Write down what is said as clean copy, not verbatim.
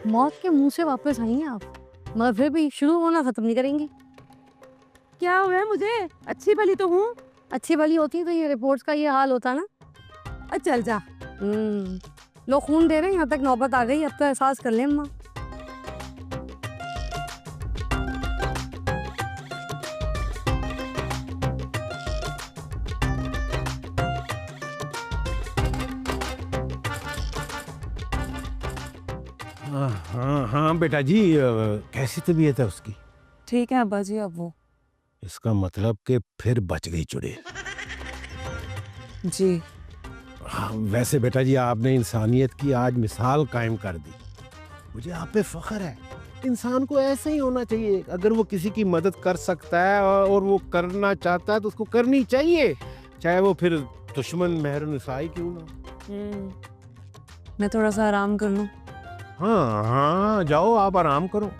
मौत के मुंह से वापस आई हैं आप, मगर फिर भी शुरू होना खत्म नहीं करेंगी। क्या हुआ है मुझे? अच्छी भली तो हूँ। अच्छी भली होती तो ये रिपोर्ट्स का ये हाल होता ना। चल जा। लोग खून दे रहे हैं, यहाँ तक नौबत आ गई, अब तो एहसास कर लें अम्मा। हाँ हाँ हाँ बेटा जी, कैसी तबीयत है उसकी? ठीक है अब्बा जी। अब वो इसका मतलब कि फिर बच गई चुड़ैल। जी हाँ, वैसे बेटा जी आपने इंसानियत की आज मिसाल कायम कर दी। मुझे आप पे फख्र है। इंसान को ऐसे ही होना चाहिए, अगर वो किसी की मदद कर सकता है और वो करना चाहता है तो उसको करनी चाहिए, चाहे वो फिर दुश्मन मेहरनिसाई क्यों ना। मैं थोड़ा सा आराम कर लूँ। हाँ हाँ जाओ, आप आराम करो।